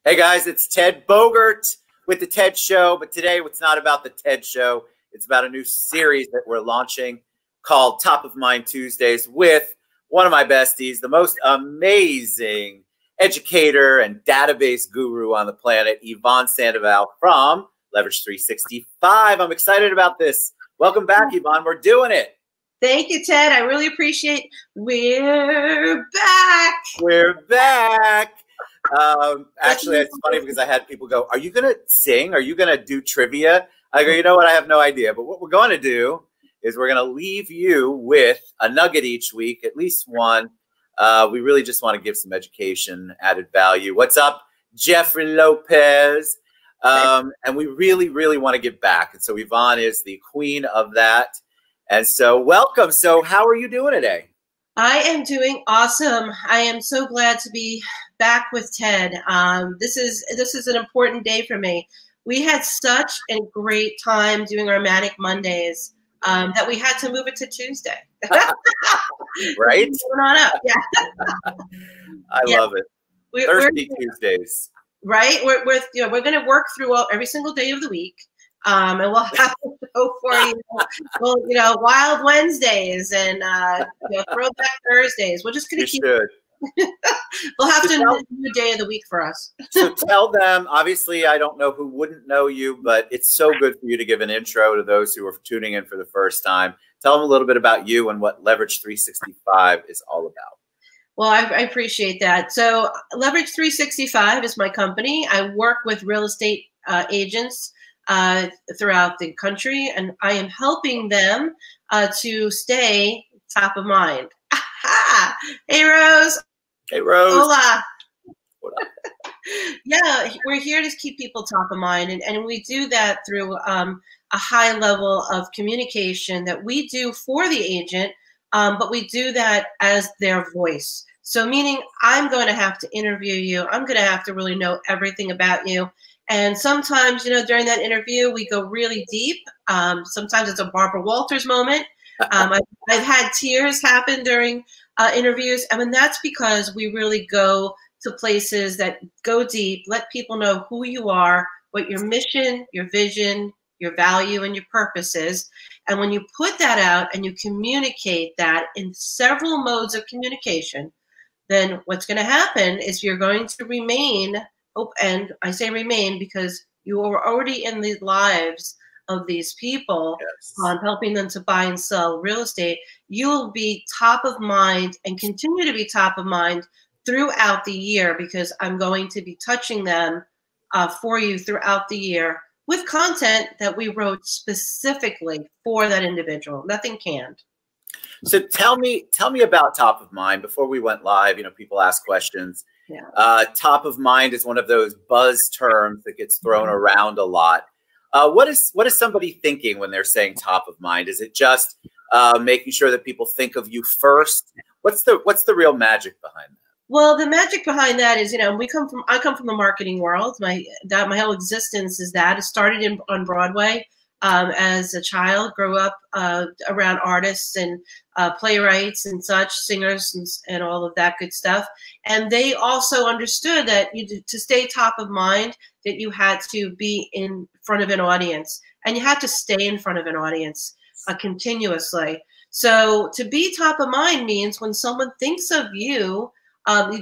Hey guys, it's Ted Bogert with the TED Show, but today it's not about the TED Show. It's about a new series that we're launching called Top of Mind Tuesdays with one of my besties, the most amazing educator and database guru on the planet, Yvonne Sandoval from Leverage 365. I'm excited about this. Welcome back, Yvonne. We're doing it. Thank you, Ted. I really appreciate it. We're back. We're back. Actually, it's funny because I had people go, are you going to sing? Are you going to do trivia? I go, you know what? I have no idea. But what we're going to do is we're going to leave you with a nugget each week, at least one. We really just want to give some education, added value. What's up, Jeffrey Lopez? And we really, really want to give back. And so Yvonne is the queen of that. And so welcome. So how are you doing today? I am doing awesome. I am so glad to be back with Ted. This is an important day for me. We had such a great time doing our Manic Mondays that we had to move it to Tuesday. Right? Going on up. Yeah. I love it. Thirsty Tuesdays. Right? We're going to work through every single day of the week. And we'll have to go for Wild Wednesdays and Throwback Thursdays. We're just going to keep. We'll have to do a day of the week for us. So tell them. Obviously, I don't know who wouldn't know you, but it's so good for you to give an intro to those who are tuning in for the first time. Tell them a little bit about you and what Leverage 365 is all about. Well, I appreciate that. So Leverage 365 is my company. I work with real estate agents throughout the country, and I am helping them to stay top of mind. Hey, Rose. Hey, Rose. Hola. What up? Yeah, we're here to keep people top of mind, and we do that through a high level of communication that we do for the agent, but we do that as their voice. So meaning I'm going to have to interview you. I'm going to have to really know everything about you. And sometimes, during that interview, we go really deep. Sometimes it's a Barbara Walters moment. I've had tears happen during interviews. I mean, that's because we really go to places that go deep, let people know who you are, what your mission, your vision, your value, and your purpose is. And when you put that out and you communicate that in several modes of communication, then what's going to happen is you're going to remain. And I say remain because you are already in the lives of these people, yes, helping them to buy and sell real estate. You'll be top of mind and continue to be top of mind throughout the year because I'm going to be touching them for you throughout the year with content that we wrote specifically for that individual. Nothing canned. So tell me about top of mind. Before we went live, people ask questions. Yeah. Top of mind is one of those buzz terms that gets thrown around a lot. What is somebody thinking when they're saying top of mind? Is it just making sure that people think of you first? What's the real magic behind that? Well, the magic behind that is, I come from the marketing world. My whole existence is that. It started on Broadway. As a child, grew up around artists and playwrights and such, singers and all of that good stuff. And they also understood that to stay top of mind, that you had to be in front of an audience, and you had to stay in front of an audience continuously. So to be top of mind means when someone thinks of you,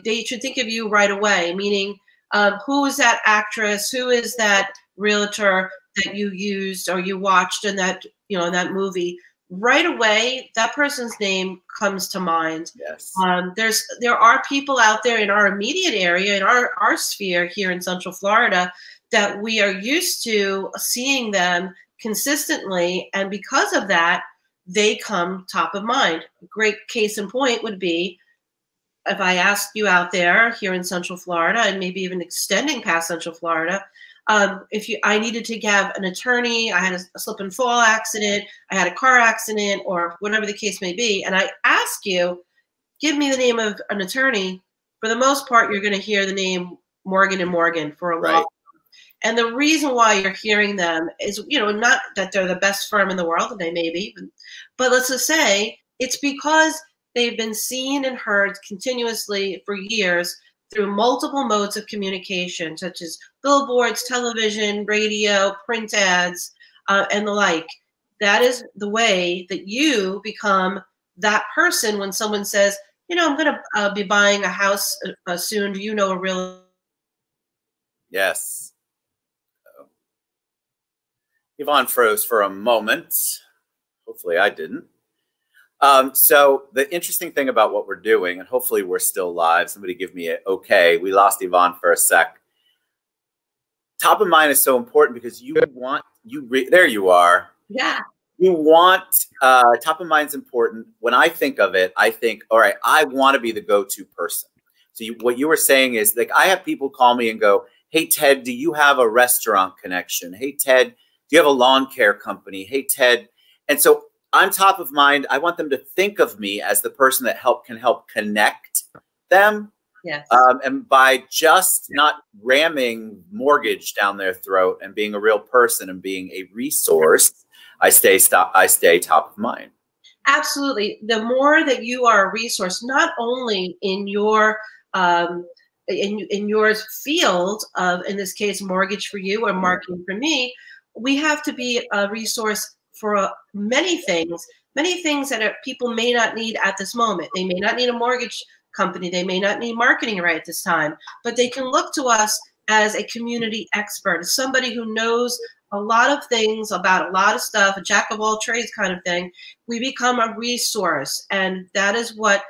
they should think of you right away, meaning who is that actress, who is that realtor that you used or you watched in that, in that movie. Right away, that person's name comes to mind. Yes. There are people out there in our immediate area, in our sphere here in Central Florida, that we are used to seeing them consistently, and because of that, they come top of mind. A great case in point would be if I asked you out there here in Central Florida, and maybe even extending past Central Florida, I needed to have an attorney, I had a slip and fall accident, I had a car accident, or whatever the case may be, and I ask you, give me the name of an attorney, for the most part, you're going to hear the name Morgan & Morgan for a law. And the reason why you're hearing them is, not that they're the best firm in the world, and they may be, but let's just say it's because they've been seen and heard continuously for years through multiple modes of communication, such as billboards, television, radio, print ads, and the like. That is the way that you become that person when someone says, you know, I'm going to be buying a house soon. Do you know a real? Yes. Yvonne froze for a moment. Hopefully I didn't. So the interesting thing about what we're doing, and hopefully we're still live. Somebody give me a okay. We lost Yvonne for a sec. Top of mind is so important because you want, there you are. Yeah. You want, top of mind is important. When I think of it, I think, all right, I want to be the go-to person. So what you were saying is, like, I have people call me and go, hey, Ted, do you have a restaurant connection? Hey, Ted, do you have a lawn care company? Hey, Ted. And so I'm top of mind. I want them to think of me as the person that can help connect them. Yes. And by just not ramming mortgage down their throat and being a real person and being a resource, I stay top of mind. Absolutely. The more that you are a resource, not only in your in your field of, in this case, mortgage for you or marketing for me, we have to be a resource for many things that people may not need at this moment. They may not need a mortgage company. They may not need marketing right at this time, but they can look to us as a community expert, as somebody who knows a lot of things about a lot of stuff, a jack of all trades kind of thing. We become a resource, and that is what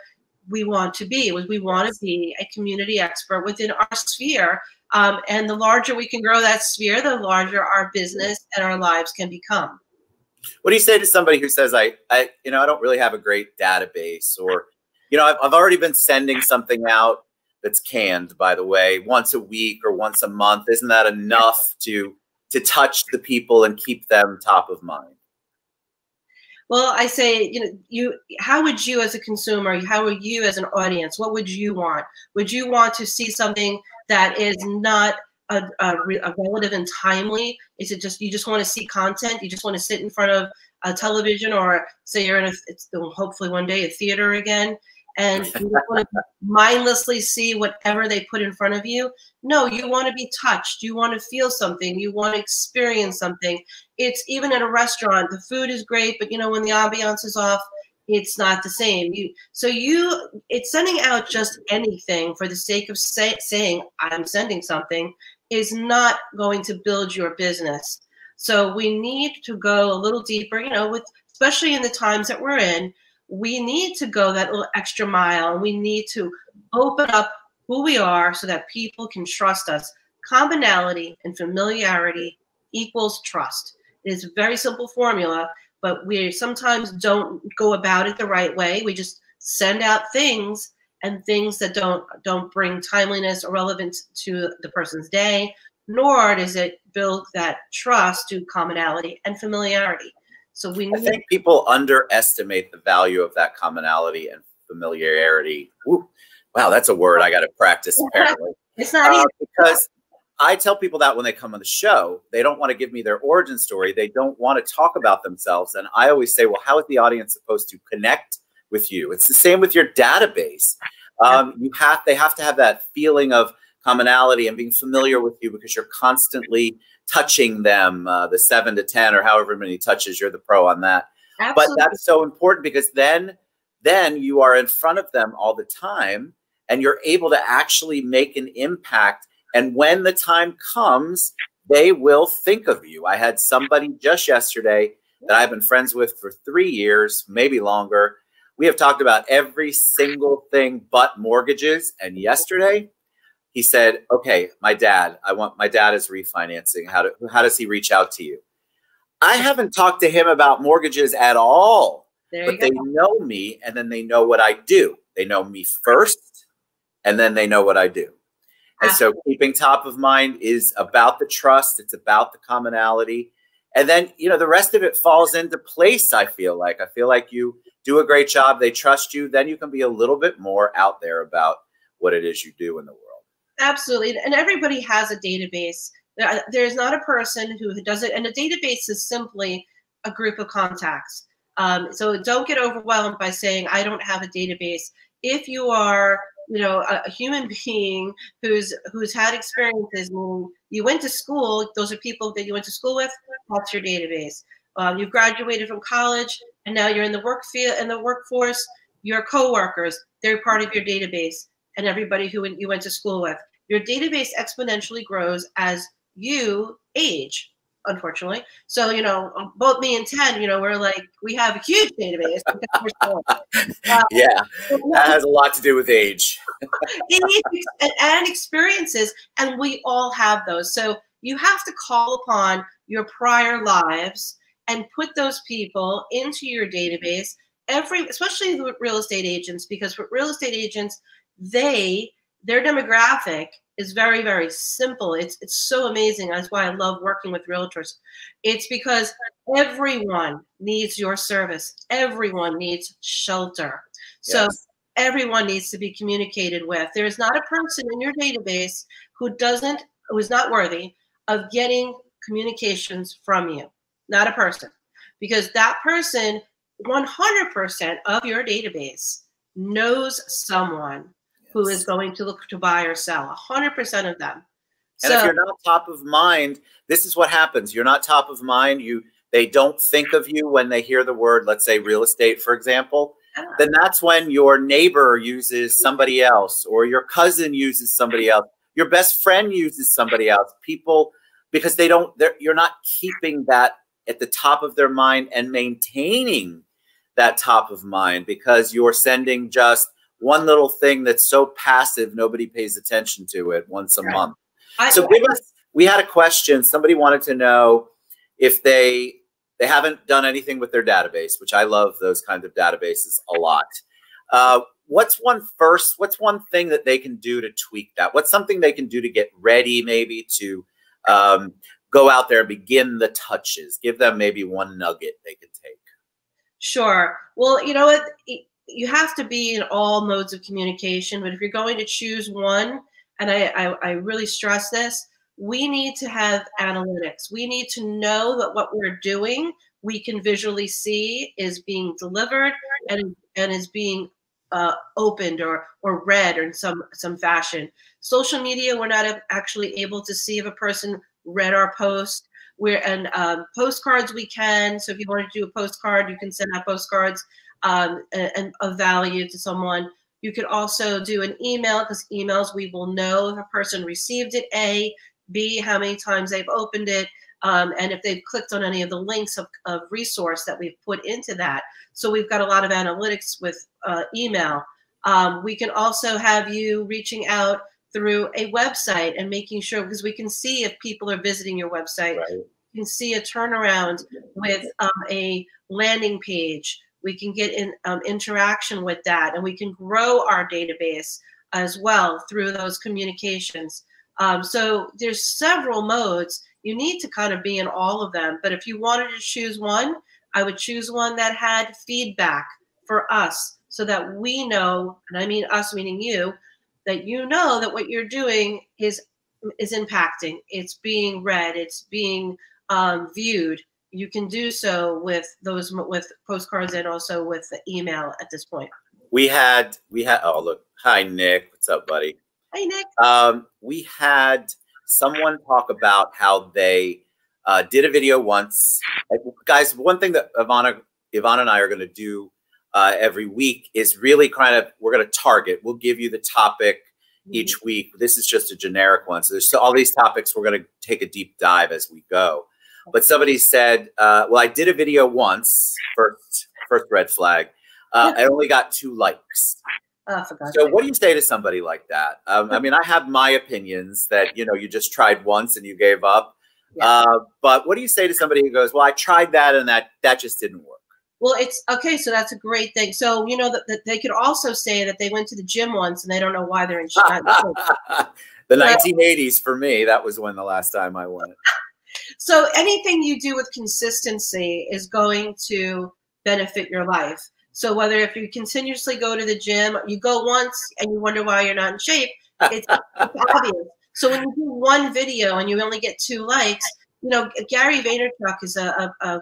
we want to be. We want to be a community expert within our sphere, and the larger we can grow that sphere, the larger our business and our lives can become. What do you say to somebody who says, I don't really have a great database, or, I've already been sending something out that's canned, by the way, once a week or once a month. Isn't that enough to touch the people and keep them top of mind? Well, I say, how would you as a consumer, how would you as an audience, what would you want? Would you want to see something that is not a relative and timely? Is it just, you just want to see content? You just want to sit in front of a television, or say you're in hopefully one day a theater again, and you just want to mindlessly see whatever they put in front of you? No, you want to be touched. You want to feel something. You want to experience something. It's even at a restaurant, the food is great, but when the ambiance is off, it's not the same. It's sending out just anything for the sake of saying I'm sending something is not going to build your business. So we need to go a little deeper, especially in the times that we're in. We need to go that little extra mile. We need to open up who we are so that people can trust us. Commonality and familiarity equals trust. It is a very simple formula, but we sometimes don't go about it the right way. We just send out things, and things that don't bring timeliness or relevance to the person's day, nor does it build that trust to commonality and familiarity. So I think people underestimate the value of that commonality and familiarity. Ooh, wow, that's a word I got to practice apparently. It's not easy. Because I tell people that when they come on the show, they don't want to give me their origin story. They don't want to talk about themselves. And I always say, well, how is the audience supposed to connect with you? It's the same with your database. They have to have that feeling of commonality and being familiar with you, because you're constantly touching them, the 7 to 10 or however many touches. You're the pro on that. Absolutely. But that's so important, because then you are in front of them all the time, and you're able to actually make an impact. And when the time comes, they will think of you. I had somebody just yesterday that I've been friends with for 3 years, maybe longer. We have talked about every single thing but mortgages. And yesterday he said, okay, my dad is refinancing. How does he reach out to you? I haven't talked to him about mortgages at all, but they know me, and then they know what I do. They know me first, and then they know what I do. And so keeping top of mind is about the trust. It's about the commonality. And then, the rest of it falls into place. I feel like you do a great job. They trust you. Then you can be a little bit more out there about what it is you do in the world. Absolutely. And everybody has a database. There's not a person who does it. And a database is simply a group of contacts. So don't get overwhelmed by saying, I don't have a database. If you are a human being who's had experiences. Meaning you went to school; those are people that you went to school with. That's your database. You graduated from college, and now you're in the workforce. Your coworkers, they're part of your database, and everybody who you went to school with. Your database exponentially grows as you age, unfortunately. So, both me and Ted, we have a huge database because we're small. Yeah, that has a lot to do with age. And experiences, and we all have those. So you have to call upon your prior lives and put those people into your database, especially with real estate agents, because with real estate agents, their demographic is very, very simple. It's so amazing. That's why I love working with realtors. It's because everyone needs your service. Everyone needs shelter. So Yes. everyone needs to be communicated with. There is not a person in your database who is not worthy of getting communications from you. Not a person. Because that person, 100% of your database knows someone who is going to look to buy or sell, 100% of them. And if you're not top of mind, this is what happens. You're not top of mind. They don't think of you when they hear the word, let's say real estate, for example. Then that's when your neighbor uses somebody else, or your cousin uses somebody else. Your best friend uses somebody else. People, because you're not keeping that at the top of their mind and maintaining that top of mind, because you're sending just one little thing that's so passive, nobody pays attention to it once a month. So we had a question. Somebody wanted to know if they haven't done anything with their database, which I love those kinds of databases a lot. What's one thing that they can do to tweak that? What's something they can do to get ready, maybe to go out there and begin the touches? Give them maybe one nugget they can take. Sure. Well, you know what? You have to be in all modes of communication, but if you're going to choose one, and I really stress this, we need to have analytics. We need to know that what we're doing, we can visually see is being delivered and is being opened or read in some fashion. Social media, we're not actually able to see if a person read our post. Postcards we can. So if you want to do a postcard, you can send out postcards and of value to someone. You could also do an email, because emails, we will know if a person received it, A, B, how many times they've opened it, and if they've clicked on any of the links of resource that we've put into that. So we've got a lot of analytics with email. We can also have you reaching out through a website and making sure, because we can see if people are visiting your website. Right. You can see a turnaround with a landing page. We can get in interaction with that, and we can grow our database as well through those communications. So there's several modes. You need to kind of be in all of them. But if you wanted to choose one, I would choose one that had feedback for us, so that we know, and I mean us meaning you, that you know that what you're doing is impacting. It's being read. It's being viewed. You can do so with postcards and also with the email at this point. We had, oh, look. Hi, Nick. What's up, buddy? Hey, Nick. We had someone talk about how they did a video once. Guys, one thing that Yvonne and I are going to do every week is really kind of, we're going to target. We'll give you the topic each week. This is just a generic one. So there's all these topics. We're going to take a deep dive as we go. But somebody said, well, I did a video once, first red flag. I only got 2 likes. So what do you say to somebody like that? I mean, I have my opinions that, you just tried once and you gave up. Yeah. But what do you say to somebody who goes, well, I tried that and that just didn't work? Well, it's okay. So that's a great thing. So, that they could also say that they went to the gym once and they don't know why they're in shape. The 1980s for me, that was when the last time I went. So anything you do with consistency is going to benefit your life. So whether if you continuously go to the gym, you go once and you wonder why you're not in shape, it's obvious. So when you do one video and you only get 2 likes, Gary Vaynerchuk is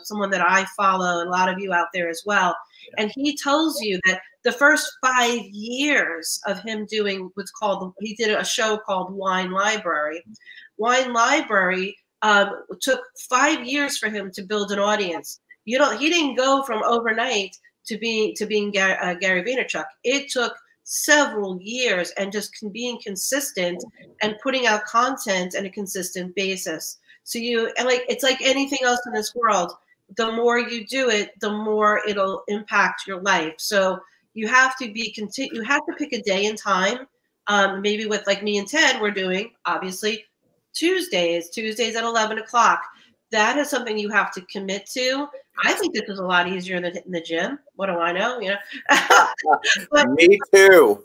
someone that I follow, and a lot of you out there as well. And he tells you that the first 5 years of him doing what's called, he did a show called Wine Library. Wine Library took 5 years for him to build an audience. He didn't go from overnight to being Gary Vaynerchuk. It took several years, and just being consistent and putting out content on a consistent basis. So it's like anything else in this world. The more you do it, the more it'll impact your life. So you have to you have to pick a day and time. Maybe with, like me and Ted, we're doing obviously Tuesdays at 11 o'clock. That is something you have to commit to. I think this is a lot easier than hitting the gym. What do I know? You know. But, me too.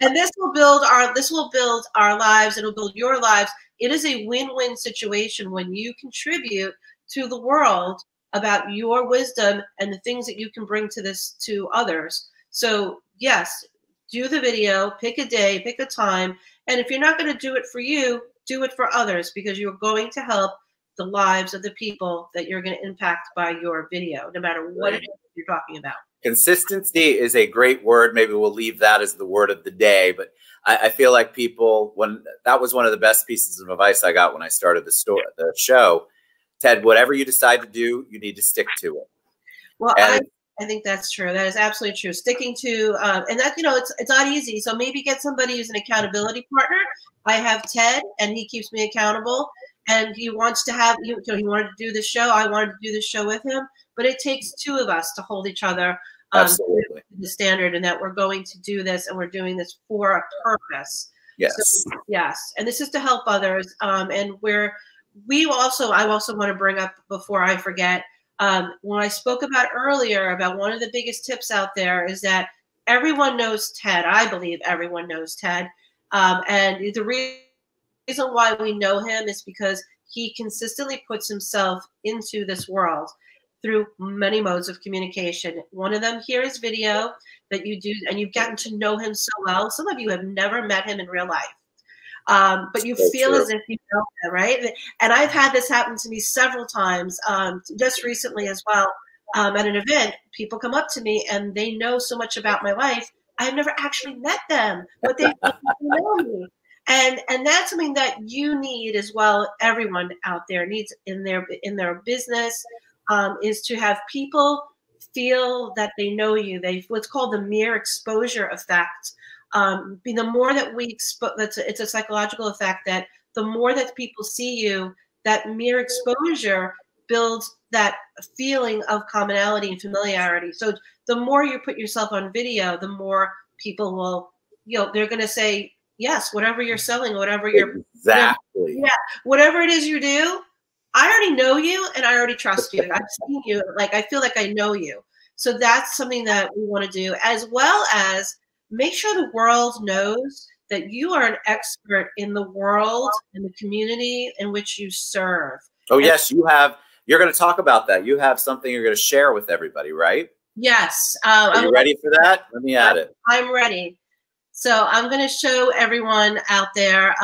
And this will build our lives. It'll build your lives. It is a win-win situation when you contribute to the world about your wisdom and the things that you can bring to others. So yes, do the video, pick a day, pick a time. And if you're not going to do it for you, do it for others, because you're going to help the lives of the people that you're going to impact by your video, no matter what it is you're talking about. Consistency is a great word. Maybe we'll leave that as the word of the day. But I feel like that was one of the best pieces of advice I got when I started the show. Ted, whatever you decide to do, you need to stick to it. Well, I think that's true. That is absolutely true. Sticking to, and that, it's not easy. So maybe get somebody who's an accountability partner. I have Ted, and he keeps me accountable. And he wants to have, he wanted to do the show. I wanted to do the show with him. But it takes two of us to hold each other to the standard, and that we're going to do this, and we're doing this for a purpose. Yes. So, yes. And this is to help others. And I also want to bring up, before I forget, when I spoke about earlier about one of the biggest tips out there is that everyone knows Ted. I believe everyone knows Ted. And the reason why we know him is because he consistently puts himself into this world through many modes of communication. One of them here is video that you do, and you've gotten to know him so well. Some of you have never met him in real life. But you feel as if you know him, right? And I've had this happen to me several times, just recently as well. At an event, people come up to me and they know so much about my life. I've never actually met them, but they know me. And that's something that you need as well. Everyone out there needs in their business, is to have people feel that they know you. What's called the mere exposure effect. The more that we it's a psychological effect that the more that people see you, that mere exposure builds that feeling of commonality and familiarity. So the more you put yourself on video, the more people will, they're going to say, yes, whatever you're selling, whatever whatever it is you do, I already know you and I already trust you. I've seen you. Like, I feel like I know you. So that's something that we want to do, as well as make sure the world knows that you are an expert in the world and the community in which you serve. Oh, yes, you have. You're going to talk about that. You have something you're going to share with everybody, right? Yes. Are you ready for that? Let me add it. I'm ready. So I'm going to show everyone out there.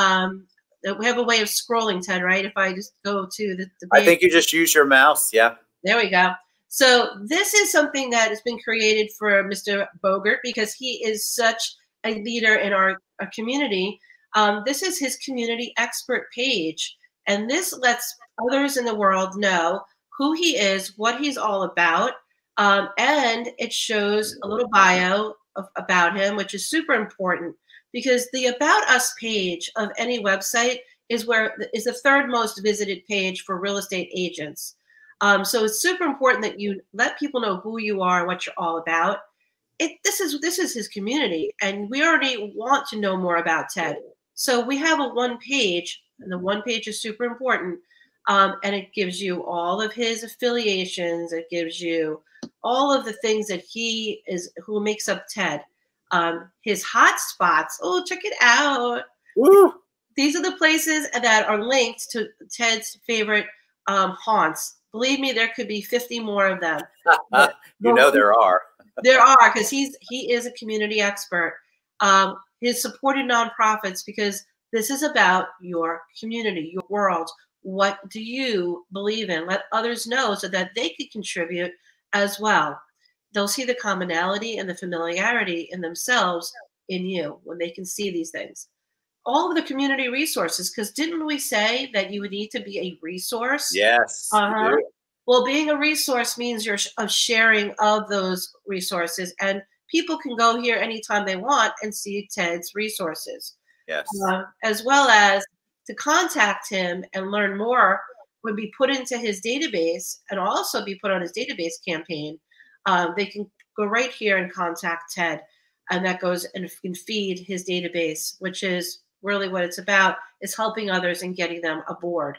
We have a way of scrolling, Ted, right? If I just go to the I think you just use your mouse. Yeah. There we go. So this is something that has been created for Mr. Bogert because he is such a leader in our community. This is his community expert page. And this lets others in the world know who he is, what he's all about. And it shows a little bio about him, which is super important because the About Us page of any website is the third most visited page for real estate agents. So it's super important that you let people know who you are and what you're all about. This is his community, and we already want to know more about Ted. So we have a one page, and the one page is super important, and it gives you all of his affiliations. It gives you all of the things that who makes up Ted. His hot spots. Oh, check it out. Woo. These are the places that are linked to Ted's favorite haunts. Believe me, there could be 50 more of them. There are. There are, because he is a community expert. His supported nonprofits, because this is about your community, your world. What do you believe in? Let others know so that they could contribute as well. they'll see the commonality and the familiarity in themselves in you when they can see these things. All of the community resources, because didn't we say that you would need to be a resource? Yes, you Uh-huh. do. Well, being a resource means you're a sharing of those resources, and people can go here anytime they want and see Ted's resources, Yes. as well as to contact him and learn more would be put into his database and also be put on his database campaign. They can go right here and contact Ted, and that goes and can feed his database, which is really what it's about, is helping others and getting them aboard.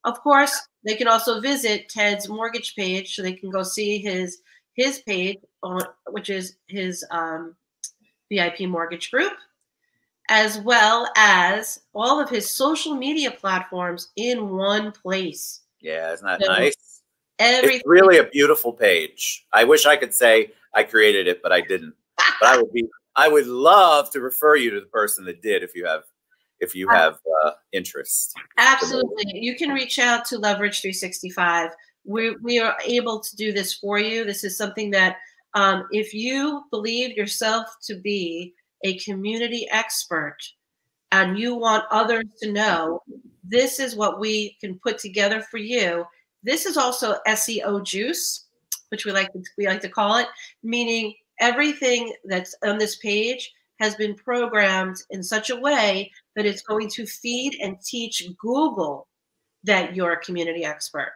Of course, they can also visit Ted's mortgage page, so they can go see his page, which is his VIP mortgage group, as well as all of his social media platforms in one place. Yeah, isn't that So nice? everything. It's really a beautiful page. I wish I could say I created it, but I didn't. But I would love to refer you to the person that did if you have interest. Absolutely. You can reach out to Leverage 365. We are able to do this for you. This is something that if you believe yourself to be a community expert and you want others to know, this is what we can put together for you. This is also SEO juice, which we like to call it, meaning everything that's on this page has been programmed in such a way that it's going to feed and teach Google that you're a community expert.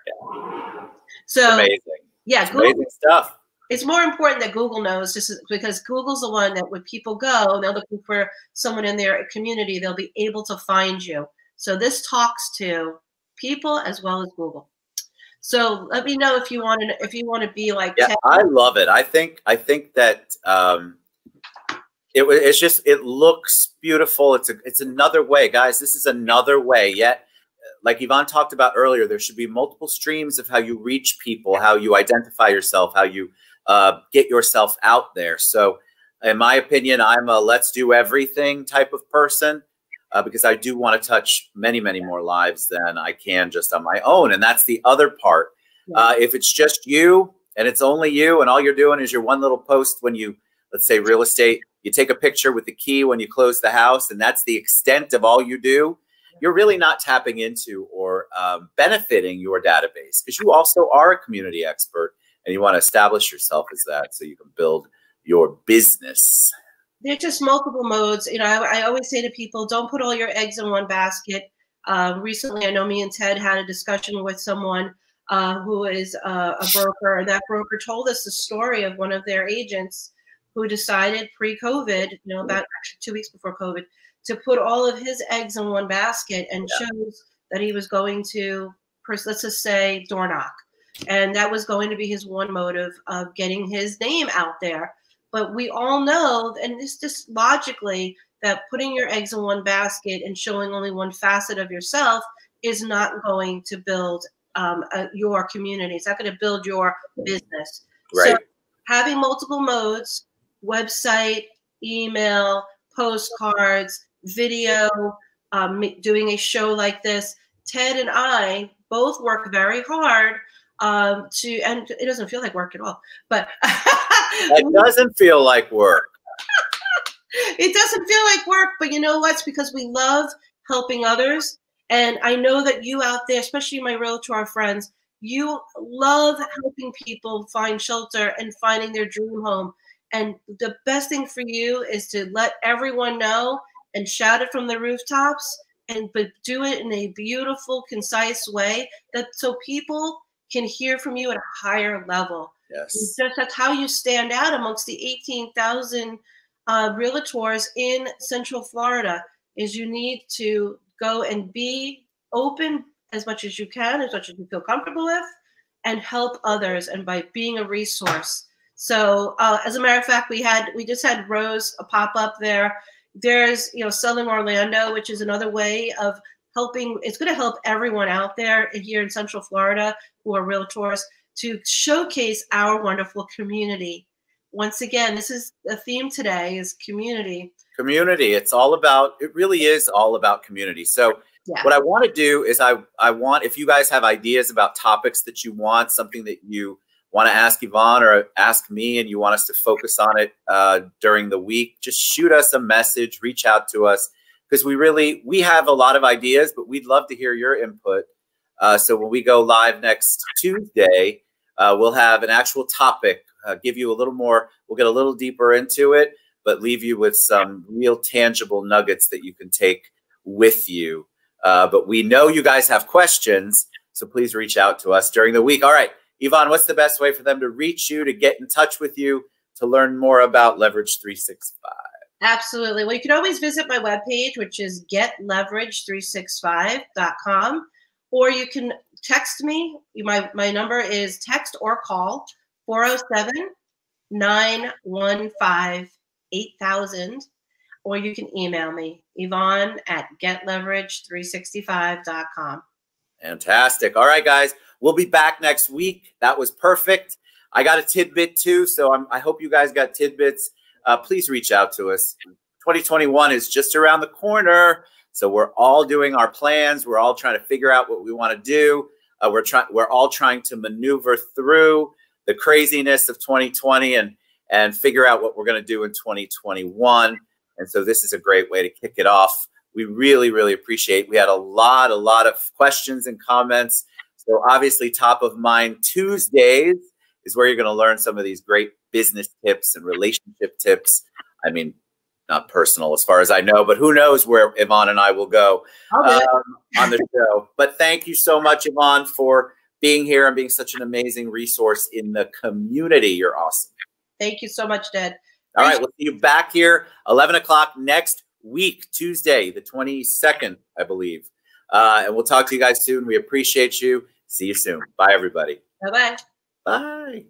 So, amazing. yeah, it's Google, amazing stuff. It's more important that Google knows, just because Google's the one that when people go and they're looking for someone in their community, they'll be able to find you. So this talks to people as well as Google. So let me know if you want to be like. Yeah, I love it. I think that it looks beautiful. It's another way, guys. This is another way. Yet, like Yvonne talked about earlier, there should be multiple streams of how you reach people, how you identify yourself, how you get yourself out there. So, in my opinion, I'm a let's do everything type of person. Because I do want to touch many, many more lives than I can just on my own. And that's the other part. If it's just you and it's only you and all you're doing is your one little post when you, let's say real estate, you take a picture with the key when you close the house, and that's the extent of all you do, you're really not tapping into or benefiting your database, because you also are a community expert and you want to establish yourself as that so you can build your business. There's just multiple modes. You know, I always say to people, don't put all your eggs in one basket. Recently, I know me and Ted had a discussion with someone who is a broker, and that broker told us the story of one of their agents who decided pre-COVID, you know, about actually 2 weeks before COVID, to put all of his eggs in one basket, and chose that he was going to, let's just say, door knock. And that was going to be his one motive of getting his name out there. But we all know, and it's just logically, that putting your eggs in one basket and showing only one facet of yourself is not going to build your community. It's not going to build your business. Right. So having multiple modes, website, email, postcards, video, doing a show like this, Ted and I both work very hard and it doesn't feel like work at all, but it doesn't feel like work. It doesn't feel like work, but you know what? It's because we love helping others. And I know that you out there, especially my realtor friends, you love helping people find shelter and finding their dream home. And the best thing for you is to let everyone know and shout it from the rooftops, but do it in a beautiful, concise way, so people can hear from you at a higher level. Yes. That's how you stand out amongst the 18,000 realtors in Central Florida. Is you need to go and be open as much as you can, as much as you feel comfortable with, and help others, and by being a resource. So as a matter of fact, we just had Rose pop up there. There's, Selling Orlando, which is another way of helping. It's going to help everyone out there here in Central Florida who are realtors to showcase our wonderful community. Once again, this is the theme today, is community. Community. It really is all about community. So what I want to do is I want, if you guys have ideas about topics that you want, something that you want to ask Yvonne or ask me and you want us to focus on it during the week, just shoot us a message, reach out to us, because we have a lot of ideas, but we'd love to hear your input. So when we go live next Tuesday, we'll have an actual topic, give you a little more, we'll get a little deeper into it, but leave you with some real tangible nuggets that you can take with you. But we know you guys have questions, so please reach out to us during the week. All right, Yvonne, what's the best way for them to reach you, to get in touch with you, to learn more about Leverage 365? Absolutely. Well, you can always visit my webpage, which is getleverage365.com, or you can text me. My number is text or call 407-915-8000, or you can email me, Yvonne at getleverage365.com. Fantastic. All right, guys, we'll be back next week. That was perfect. I got a tidbit too, so I hope you guys got tidbits. Please reach out to us. 2021 is just around the corner, so we're all doing our plans. We're all trying to figure out what we want to do. We're all trying to maneuver through the craziness of 2020 and figure out what we're going to do in 2021. And so this is a great way to kick it off. We really, really appreciate. We had a lot of questions and comments. So obviously, top of mind Tuesdays is where you're going to learn some of these great business tips and relationship tips. I mean, not personal as far as I know, but who knows where Yvonne and I will go on the show. But thank you so much, Yvonne, for being here and being such an amazing resource in the community. You're awesome. Thank you so much, Dad. All right, we'll see you back here 11 o'clock next week, Tuesday, the 22nd, I believe. And we'll talk to you guys soon. We appreciate you. See you soon. Bye, everybody. Bye-bye. Bye.